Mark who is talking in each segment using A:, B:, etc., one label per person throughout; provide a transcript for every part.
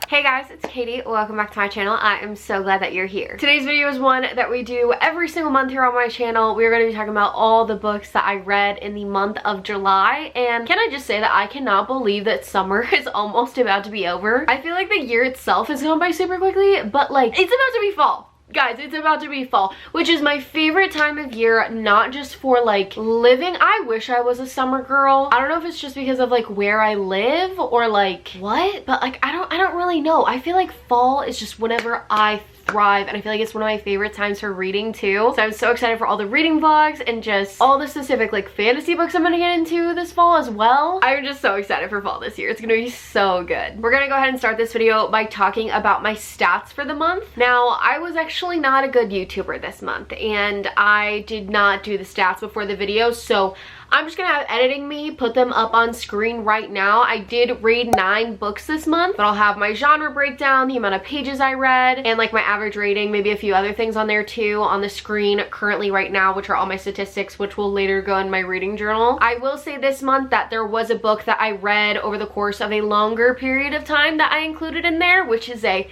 A: Hey guys, it's Katie. Welcome back to my channel. I am so glad that you're here. Today's video is one that we do every single month here on my channel. We're going to be talking about all the books that I read in the month of July. And can I just say that I cannot believe that summer is almost about to be over. I feel like the year itself is going by super quickly, but like it's about to be fall. Guys, it's about to be fall, which is my favorite time of year, not just for like living. I wish I was a summer girl. I don't know if it's just because of like where I live or like what, but like I don't really know. I feel like fall is just whenever I thrive, and I feel like it's one of my favorite times for reading too. So I'm so excited for all the reading vlogs and just all the specific like fantasy books I'm gonna get into this fall as well. I'm just so excited for fall this year. It's gonna be so good. We're gonna go ahead and start this video by talking about my stats for the month. Now, I was actually not a good YouTuber this month, and I did not do the stats before the video, so I'm just gonna have editing me put them up on screen right now. I did read 9 books this month, but I'll have my genre breakdown, the amount of pages I read, and like my average rating, maybe a few other things on there too on the screen currently right now, which are all my statistics, which will later go in my reading journal. I will say this month that there was a book that I read over the course of a longer period of time that I included in there, which is a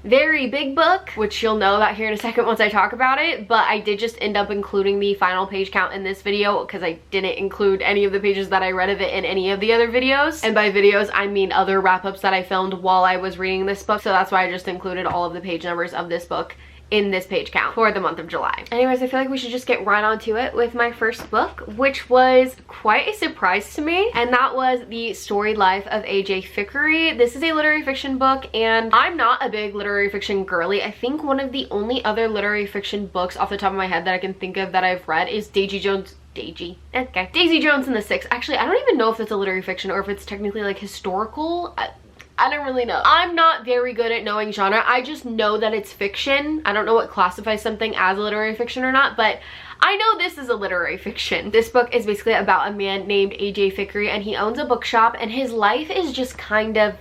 A: very big book, which you'll know that here in a second once I talk about it, but I did just end up including the final page count in this video because I didn't include any of the pages that I read of it in any of the other videos. And by videos, I mean other wrap-ups that I filmed while I was reading this book, so that's why I just included all of the page numbers of this book in this page count for the month of July. Anyways, I feel like we should just get right onto it with my first book, which was quite a surprise to me, and that was The Storied Life of AJ Ficker. This is a literary fiction book, and I'm not a big literary fiction girly. I think one of the only other literary fiction books off the top of my head that I can think of that I've read is Daisy Jones and the Six. Actually, I don't even know if it's a literary fiction or if it's technically like historical. I don't really know. I'm not very good at knowing genre. I just know that it's fiction. I don't know what classifies something as a literary fiction or not, but I know this is a literary fiction. This book is basically about a man named AJ Ficker, and he owns a bookshop, and his life is just kind of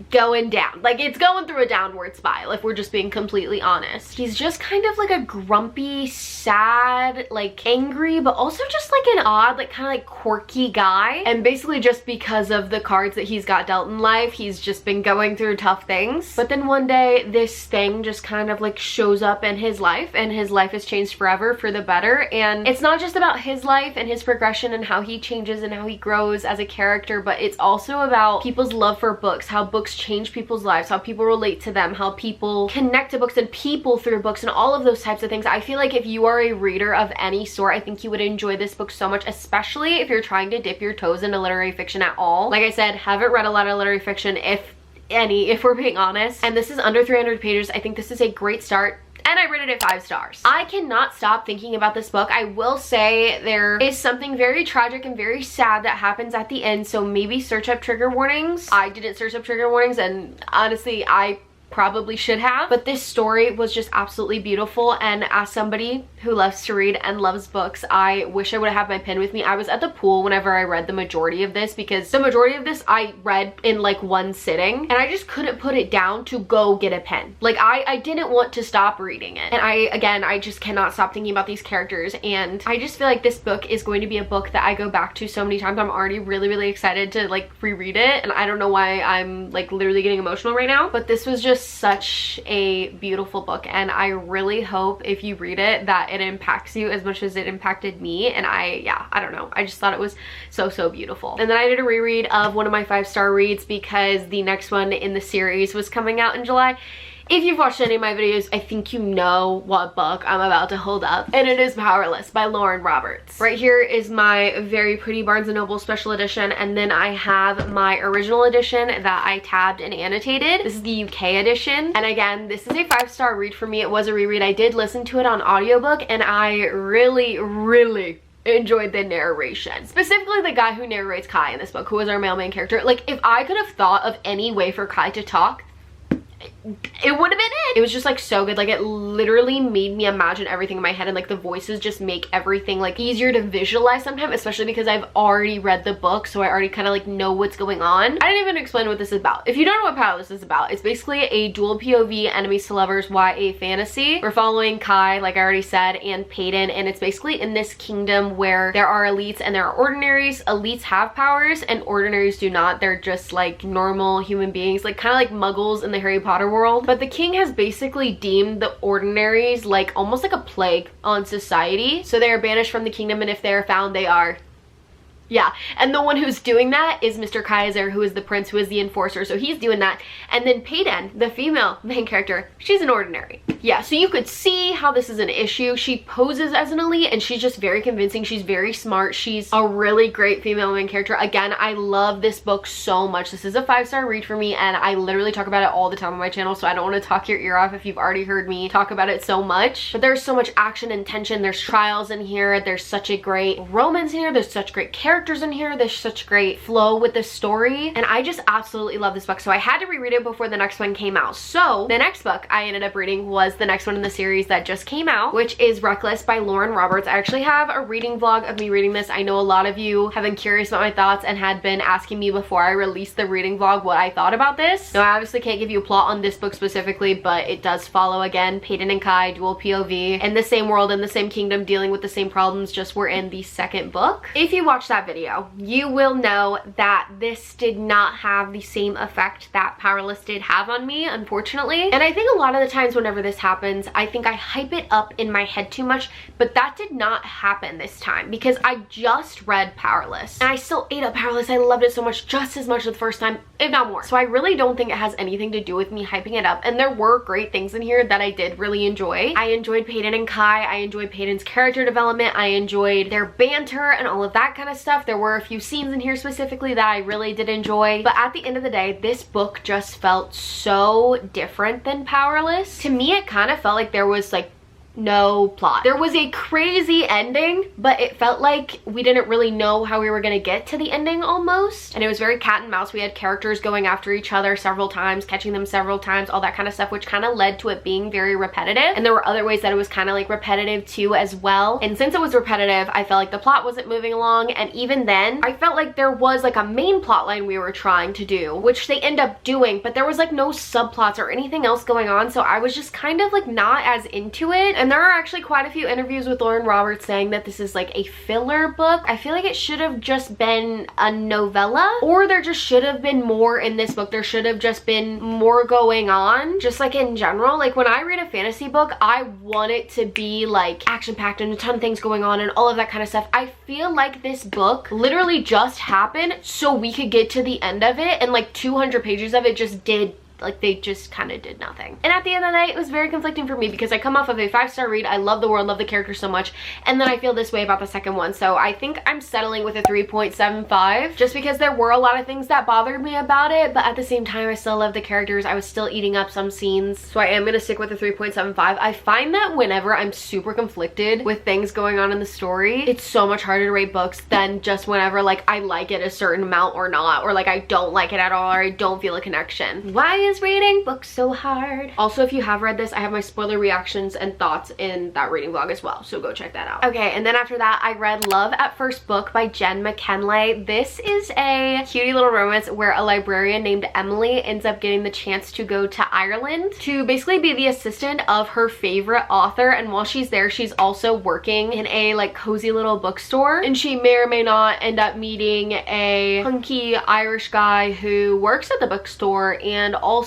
A: going down. Like, it's going through a downward spiral, if we're just being completely honest. He's just kind of like a grumpy, sad, like angry, but also just like an odd, like kind of like quirky guy. And basically just because of the cards that he's got dealt in life, he's just been going through tough things. But then one day this thing just kind of like shows up in his life, and his life has changed forever for the better. And it's not just about his life and his progression and how he changes and how he grows as a character, but it's also about people's love for books, how books change people's lives, how people relate to them, how people connect to books and people through books, and all of those types of things. I feel like if you are a reader of any sort, I think you would enjoy this book so much, especially if you're trying to dip your toes into literary fiction at all. Like I said, haven't read a lot of literary fiction, if any, if we're being honest, and this is under 300 pages. I think this is a great start, and I rated it 5 stars. I cannot stop thinking about this book. I will say there is something very tragic and very sad that happens at the end, so maybe search up trigger warnings. I didn't search up trigger warnings, and honestly, I probably should have, but this story was just absolutely beautiful. And as somebody who loves to read and loves books, I wish I would have had my pen with me. I was at the pool whenever I read the majority of this, because the majority of this I read in like one sitting, and I just couldn't put it down to go get a pen. Like I didn't want to stop reading it, and I just cannot stop thinking about these characters. And I just feel like this book is going to be a book that I go back to so many times. I'm already really excited to like reread it, and I don't know why I'm like literally getting emotional right now, but this was just such a beautiful book, and I really hope if you read it that it impacts you as much as it impacted me. And I don't know, I just thought it was so beautiful. And then I did a reread of one of my 5-star reads because the next one in the series was coming out in July. If you've watched any of my videos, I think you know what book I'm about to hold up, and it is Powerless by Lauren Roberts. Right here is my very pretty Barnes & Noble special edition, and then I have my original edition that I tabbed and annotated. This is the UK edition, and again, this is a 5-star read for me. It was a reread. I did listen to it on audiobook, and I really enjoyed the narration. Specifically the guy who narrates Kai in this book, who is our male main character. Like, if I could have thought of any way for Kai to talk, it would have been it. It was just like so good. Like it literally made me imagine everything in my head, and like the voices just make everything like easier to visualize sometimes, especially because I've already read the book, so I already kind of like know what's going on. I didn't even explain what this is about. If you don't know what Powerless is about, it's basically a dual POV enemies to lovers YA fantasy. We're following Kai, like I already said, and Peyton, and it's basically in this kingdom where there are elites and there are ordinaries. Elites have powers and ordinaries do not. They're just like normal human beings, like kind of like muggles in the Harry Potter world. But the king has basically deemed the ordinaries like almost like a plague on society, so they are banished from the kingdom, and if they are found, they are, yeah. And the one who's doing that is Mr. Kaiser, who is the prince, who is the enforcer. So he's doing that. And then Peyton, the female main character, she's an ordinary. Yeah, so you could see how this is an issue. She poses as an elite and she's just very convincing. She's very smart. She's a really great female main character. Again, I love this book so much. This is a 5-star read for me, and I literally talk about it all the time on my channel, so I don't want to talk your ear off if you've already heard me talk about it so much. But there's so much action and tension. There's trials in here. There's such a great romance in here. There's such great characters in here. There's such great flow with the story, and I just absolutely love this book. So I had to reread it before the next one came out. So the next book I ended up reading was the next one in the series that just came out, which is Reckless by Lauren Roberts. I actually have a reading vlog of me reading this. I know a lot of you have been curious about my thoughts and had been asking me before I released the reading vlog what I thought about this. Now I obviously can't give you a plot on this book specifically, but it does follow, again, Peyton and Kai, dual POV, in the same world, in the same kingdom, dealing with the same problems, just we're in the second book. If you watch that video, you will know that this did not have the same effect that Powerless did have on me, unfortunately. And I think a lot of the times whenever this happens, I think I hype it up in my head too much, but that did not happen this time because I just read Powerless and I still ate up Powerless. I loved it so much, just as much the first time, if not more. So I really don't think it has anything to do with me hyping it up, and there were great things in here that I did really enjoy. I enjoyed Peyton and Kai. I enjoyed Peyton's character development. I enjoyed their banter and all of that kind of stuff. There were a few scenes in here specifically that I really did enjoy, but at the end of the day, this book just felt so different than Powerless. To me, it kind of felt like there was like no plot. There was a crazy ending, but it felt like we didn't really know how we were gonna get to the ending almost. And it was very cat and mouse. We had characters going after each other several times, catching them several times, all that kind of stuff, which kind of led to it being very repetitive. And there were other ways that it was kind of like repetitive too as well. And since it was repetitive, I felt like the plot wasn't moving along. And even then, I felt like there was like a main plot line we were trying to do, which they end up doing, but there was like no subplots or anything else going on. So I was just kind of like not as into it. And there are actually quite a few interviews with Lauren Roberts saying that this is like a filler book. I feel like it should have just been a novella, or there just should have been more in this book. There should have just been more going on, just like in general. Like when I read a fantasy book, I want it to be like action-packed and a ton of things going on and all of that kind of stuff. I feel like this book literally just happened so we could get to the end of it, and like 200 pages of it just did, like they just kind of did nothing. And at the end of the day, it was very conflicting for me because I come off of a 5-star read. I love the world, love the characters so much, and then I feel this way about the second one. So I think I'm settling with a 3.75 just because there were a lot of things that bothered me about it, but at the same time I still love the characters. I was still eating up some scenes, so I am gonna stick with a 3.75. I find that whenever I'm super conflicted with things going on in the story, it's so much harder to rate books than just whenever like I like it a certain amount or not, or like I don't like it at all, or I don't feel a connection. Why is reading books so hard? Also, if you have read this, I have my spoiler reactions and thoughts in that reading vlog as well, so go check that out. Okay, and then after that, I read Love at First Book by Jen McKinley. This is a cutie little romance where a librarian named Emily ends up getting the chance to go to Ireland to basically be the assistant of her favorite author, and while she's there, she's also working in a like cozy little bookstore, and she may or may not end up meeting a hunky Irish guy who works at the bookstore and also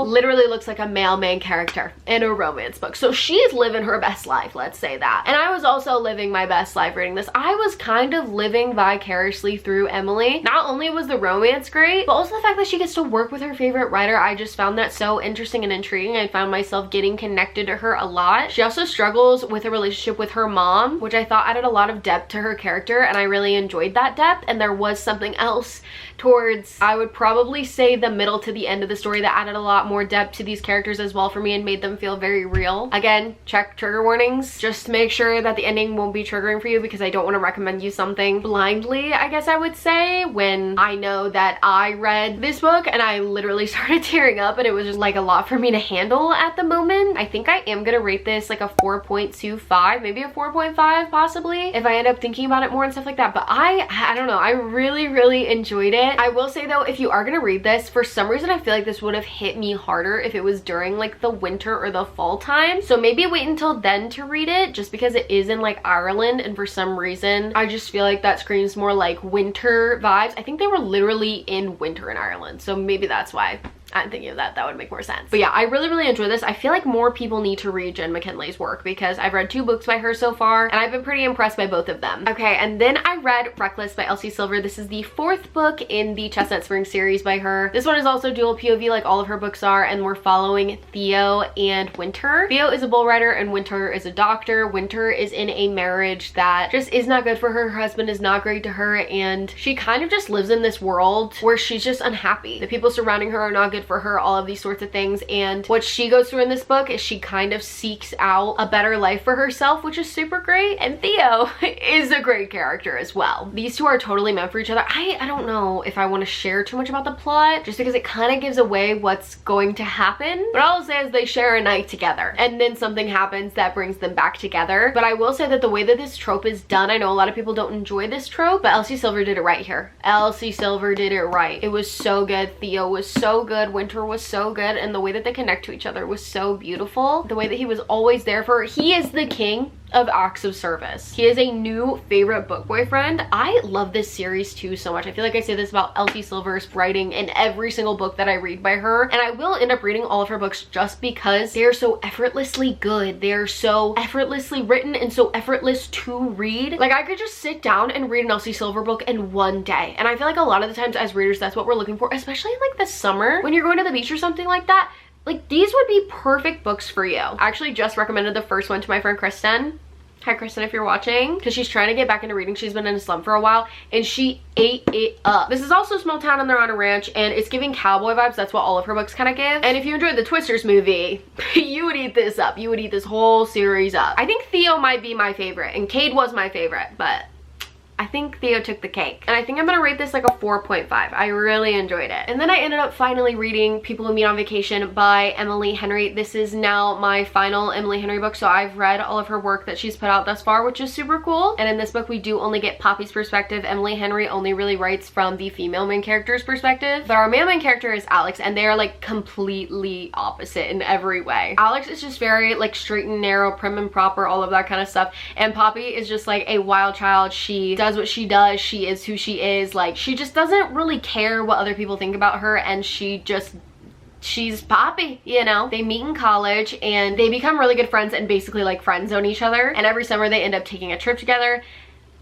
A: literally looks like a male main character in a romance book. So she's living her best life, let's say that. And I was also living my best life reading this. I was kind of living vicariously through Emily. Not only was the romance great, but also the fact that she gets to work with her favorite writer. I just found that so interesting and intriguing. I found myself getting connected to her a lot. She also struggles with a relationship with her mom, which I thought added a lot of depth to her character, and I really enjoyed that depth. And there was something else towards, I would probably say, the middle to the end of the story that that added a lot more depth to these characters as well for me and made them feel very real. Again, check trigger warnings. Just make sure that the ending won't be triggering for you, because I don't want to recommend you something blindly, I guess I would say, when I know that I read this book and I literally started tearing up and it was just like a lot for me to handle at the moment. I think I am gonna rate this like a 4.25, maybe a 4.5 possibly, if I end up thinking about it more and stuff like that. But I don't know, I really enjoyed it. I will say though, if you are gonna read this, for some reason I feel like this would have hit me harder if it was during like the winter or the fall time. So maybe wait until then to read it, just because it is in like Ireland, and for some reason I just feel like that screams more like winter vibes. I think they were literally in winter in Ireland, so maybe that's why I'm thinking of that. That would make more sense. But yeah, I really enjoy this. I feel like more people need to read Jen McKinley's work, because I've read 2 books by her so far and I've been pretty impressed by both of them. Okay, and then I read Reckless by Elsie Silver. This is the 4th book in the Chestnut Spring series by her. This one is also dual POV like all of her books are, and we're following Theo and Winter. Theo is a bull rider and Winter is a doctor. Winter is in a marriage that just is not good for her. Her husband is not great to her, and she kind of just lives in this world where she's just unhappy. The people surrounding her are not good for her, all of these sorts of things. And what she goes through in this book is she kind of seeks out a better life for herself, which is super great. And Theo is a great character as well. These two are totally meant for each other. I don't know if I want to share too much about the plot, just because it kind of gives away what's going to happen. But all I'll say is they share a night together and then something happens that brings them back together. But I will say that the way that this trope is done, I know a lot of people don't enjoy this trope, but Elsie Silver did it right here. Elsie Silver did it right. It was so good. Theo was so good. Winter was so good, and the way that they connect to each other was so beautiful. The way that he was always there for her. He is the king of acts of service. He is a new favorite book boyfriend. I love this series too so much. I feel like I say this about Elsie Silver's writing in every single book that I read by her, and I will end up reading all of her books just because they're so effortlessly good. They're so effortlessly written and so effortless to read. Like, I could just sit down and read an Elsie Silver book in one day, and I feel like a lot of the times as readers that's what we're looking for, especially in like the summer when you're going to the beach or something like that. Like, these would be perfect books for you. I actually just recommended the first one to my friend Kristen. Hi Kristen, if you're watching, because she's trying to get back into reading. She's been in a slump for a while and she ate it up. This is also a small town and they're on a ranch, and it's giving cowboy vibes. That's what all of her books kind of give. And if you enjoyed the Twisters movie, you would eat this up. You would eat this whole series up. I think Theo might be my favorite, and Cade was my favorite, but I think Theo took the cake. And I think I'm gonna rate this like a 4.5. I really enjoyed it. And then I ended up finally reading People Who Meet on Vacation by Emily Henry. This is now my final Emily Henry book, so I've read all of her work that she's put out thus far, which is super cool. And in this book, we do only get Poppy's perspective. Emily Henry only really writes from the female main character's perspective. But our male main character is Alex, and they are like completely opposite in every way. Alex is just very like straight and narrow, prim and proper, all of that kind of stuff. And Poppy is just like a wild child. She does what she does. She is who she is. Like, she just doesn't really care what other people think about her, and she's Poppy, you know? They meet in college and they become really good friends and basically like friend zone each other. And every summer they end up taking a trip together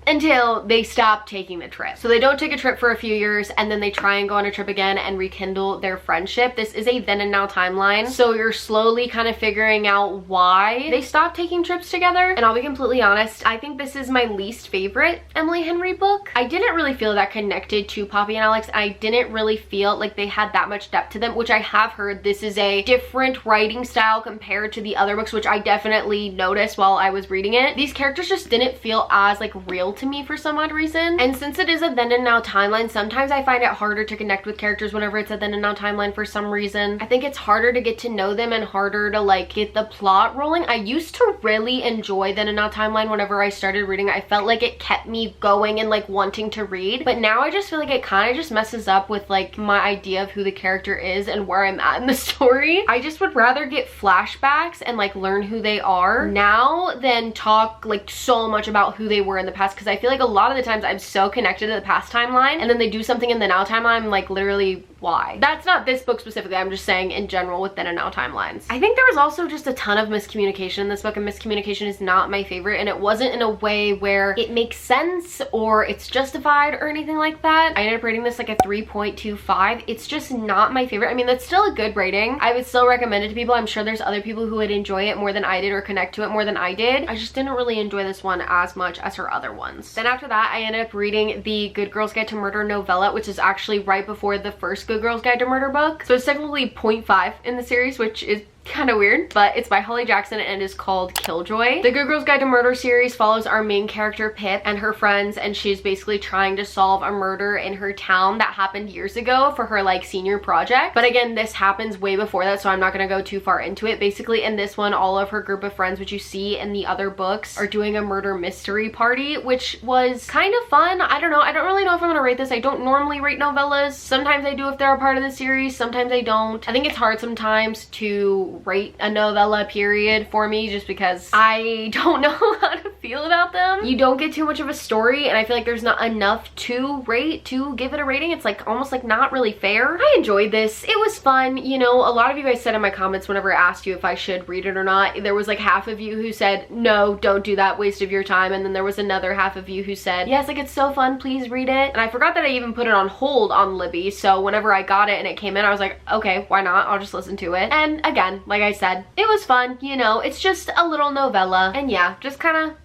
A: until they stop taking the trip. So they don't take a trip for a few years, and then they try and go on a trip again and rekindle their friendship. This is a then and now timeline, so you're slowly kind of figuring out why they stopped taking trips together. And I'll be completely honest, I think this is my least favorite Emily Henry book. I didn't really feel that connected to Poppy and Alex. I didn't really feel like they had that much depth to them, which I have heard this is a different writing style compared to the other books, which I definitely noticed while I was reading it. These characters just didn't feel as like real to me for some odd reason. And since it is a then and now timeline, sometimes I find it harder to connect with characters whenever it's a then and now timeline for some reason. I think it's harder to get to know them and harder to like get the plot rolling. I used to really enjoy then and now timeline whenever I started reading. I felt like it kept me going and like wanting to read, but now I just feel like it kind of just messes up with like my idea of who the character is and where I'm at in the story. I just would rather get flashbacks and like learn who they are now than talk like so much about who they were in the past, because I feel like a lot of the times I'm so connected to the past timeline, and then they do something in the now timeline, I'm like, literally, why? That's not this book specifically, I'm just saying in general with then and now timelines. I think there was also just a ton of miscommunication in this book, and miscommunication is not my favorite, and it wasn't in a way where it makes sense or it's justified or anything like that. I ended up rating this like a 3.25. It's just not my favorite. I mean, that's still a good rating. I would still recommend it to people. I'm sure there's other people who would enjoy it more than I did or connect to it more than I did. I just didn't really enjoy this one as much as her other one. ones. Then after that, I ended up reading the Good Girls Guide to Murder novella, which is actually right before the first Good Girls Guide to Murder book. So it's technically 0.5 in the series, which is kind of weird, but it's by Holly Jackson and is called Killjoy. The Good Girls Guide to Murder series follows our main character Pip and her friends, and she's basically trying to solve a murder in her town that happened years ago for her like senior project. But again, this happens way before that, so I'm not gonna go too far into it. Basically in this one, all of her group of friends, which you see in the other books, are doing a murder mystery party, which was kind of fun. I don't know, I don't really know if I'm gonna rate this. I don't normally rate novellas. Sometimes I do if they're a part of the series, sometimes I don't. I think it's hard sometimes to rate a novella period for me just because I don't know how to feel about them. You don't get too much of a story, and I feel like there's not enough to rate to give it a rating. It's like almost like not really fair. I enjoyed this. It was fun. You know, a lot of you guys said in my comments whenever I asked you if I should read it or not, there was like half of you who said no, don't do that, waste of your time, and then there was another half of you who said yes, like it's so fun, please read it. And I forgot that I even put it on hold on Libby, so whenever I got it and it came in, I was like, okay, why not, I'll just listen to it. And again, like I said, it was fun. You know, it's just a little novella, and yeah, just kind of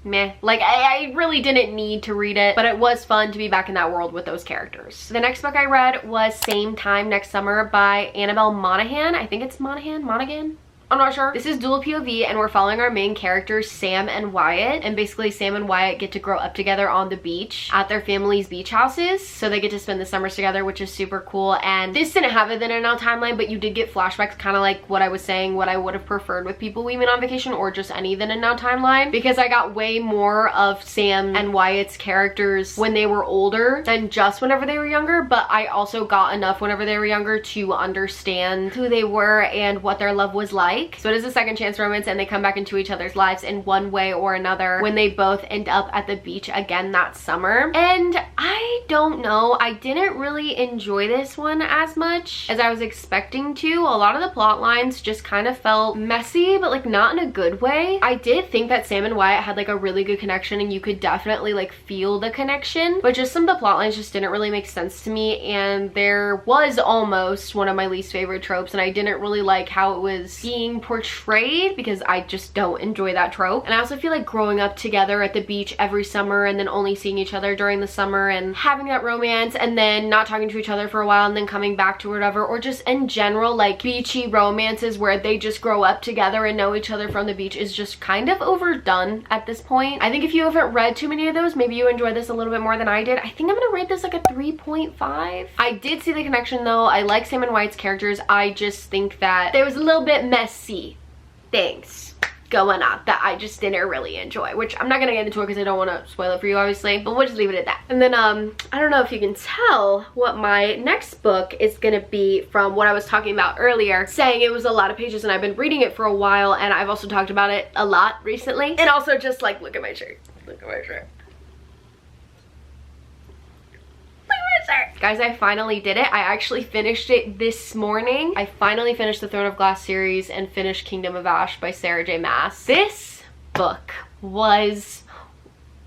A: meh. Like I really didn't need to read it, but it was fun to be back in that world with those characters. The next book I read was Same Time Next Summer by Annabelle Monaghan. I think it's Monaghan? I'm not sure. This is dual POV, and we're following our main characters, Sam and Wyatt. And basically Sam and Wyatt get to grow up together on the beach at their family's beach houses. So they get to spend the summers together, which is super cool. And this didn't have it in a now timeline, but you did get flashbacks, kind of like what I was saying, what I would have preferred with People We Meet on Vacation or just any then and now timeline, because I got way more of Sam and Wyatt's characters when they were older than just whenever they were younger. But I also got enough whenever they were younger to understand who they were and what their love was like. So it is a second chance romance, and they come back into each other's lives in one way or another when they both end up at the beach again that summer. And I don't know, I didn't really enjoy this one as much as I was expecting to. A lot of the plot lines just kind of felt messy, but like not in a good way. I did think that Sam and Wyatt had like a really good connection, and you could definitely like feel the connection, but just some of the plot lines just didn't really make sense to me. And there was almost one of my least favorite tropes, and I didn't really like how it was being portrayed, because I just don't enjoy that trope. And I also feel like growing up together at the beach every summer and then only seeing each other during the summer and having that romance and then not talking to each other for a while and then coming back to whatever, or just in general like beachy romances where they just grow up together and know each other from the beach, is just kind of overdone at this point. I think if you haven't read too many of those, maybe you enjoy this a little bit more than I did. I think I'm gonna rate this like a 3.5. I did see the connection though. I like Sam and Wyatt's characters. I just think that there was a little bit messy things going on that I just didn't really enjoy, which I'm not gonna get into it because I don't want to spoil it for you obviously, but we'll just leave it at that. And then I don't know if you can tell what my next book is gonna be from what I was talking about earlier, saying it was a lot of pages, and I've been reading it for a while, and I've also talked about it a lot recently. And also just like, look at my shirt, look at my shirt. Guys, I finally did it. I actually finished it this morning. I finally finished the Throne of Glass series and finished Kingdom of Ash by Sarah J Maas. This book was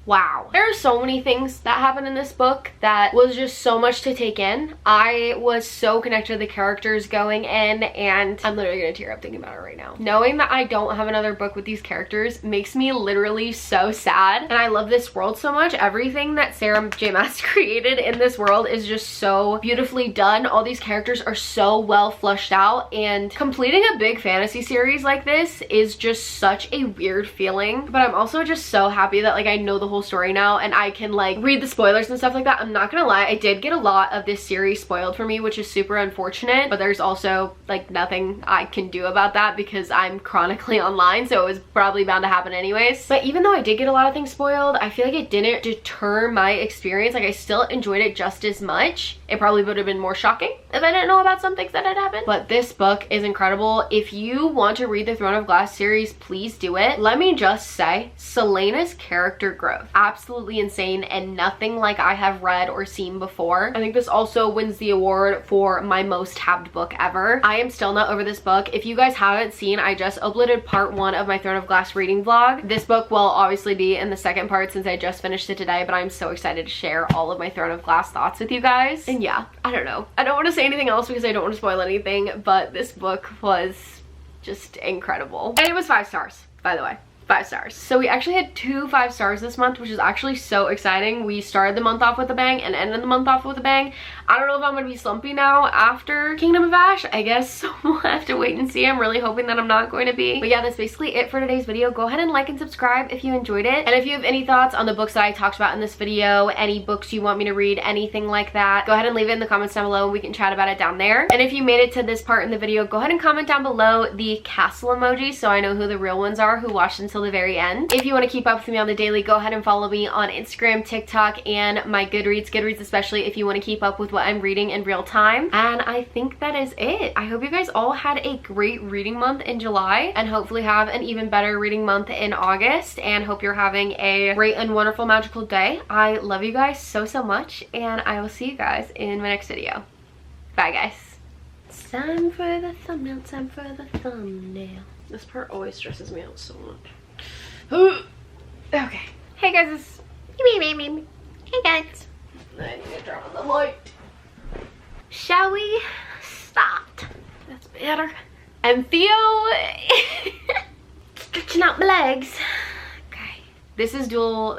A: wow. There are so many things that happen in this book that was just so much to take in. I was so connected to the characters going in, and I'm literally gonna tear up thinking about it right now. Knowing that I don't have another book with these characters makes me literally so sad. And I love this world so much. Everything that Sarah J Maas created in this world is just so beautifully done. All these characters are so well fleshed out, and completing a big fantasy series like this is just such a weird feeling. But I'm also just so happy that like I know the whole story now and I can like read the spoilers and stuff like that. I'm not gonna lie, I did get a lot of this series spoiled for me, which is super unfortunate, but there's also like nothing I can do about that because I'm chronically online, so it was probably bound to happen anyways. But even though I did get a lot of things spoiled, I feel like it didn't deter my experience. Like I still enjoyed it just as much. It probably would have been more shocking if I didn't know about some things that had happened. But this book is incredible. If you want to read the Throne of Glass series, please do it. Let me just say, Celaena's character growth, absolutely insane and nothing like I have read or seen before. I think this also wins the award for my most tabbed book ever. I am still not over this book. If you guys haven't seen, I just uploaded part 1 of my Throne of Glass reading vlog. This book will obviously be in the second part since I just finished it today, but I'm so excited to share all of my Throne of Glass thoughts with you guys. And yeah, I don't know. I don't want to say anything else because I don't want to spoil anything, but this book was just incredible. And it was 5 stars, by the way. 5 stars. So we actually had 2 5 stars this month, which is actually so exciting. We started the month off with a bang and ended the month off with a bang. I don't know if I'm gonna be slumpy now after Kingdom of Ash. I guess we'll have to wait and see. I'm really hoping that I'm not going to be. But yeah, that's basically it for today's video. Go ahead and like and subscribe if you enjoyed it. And if you have any thoughts on the books that I talked about in this video, any books you want me to read, anything like that, go ahead and leave it in the comments down below and we can chat about it down there. And if you made it to this part in the video, go ahead and comment down below the castle emoji so I know who the real ones are who watched until the very end. If you want to keep up with me on the daily, go ahead and follow me on Instagram, TikTok, and my Goodreads especially if you want to keep up with what I'm reading in real time. And I think that is it. I hope you guys all had a great reading month in July and hopefully have an even better reading month in August, and hope you're having a great and wonderful magical day. I love you guys so much, and I will see you guys in my next video. Bye guys. It's time for the thumbnail, time for the thumbnail. This part always stresses me out so much. Okay. Hey guys, it's hey guys. I need to turn on the light. Shall we start? That's better. And Theo stretching out my legs. Okay. This is dual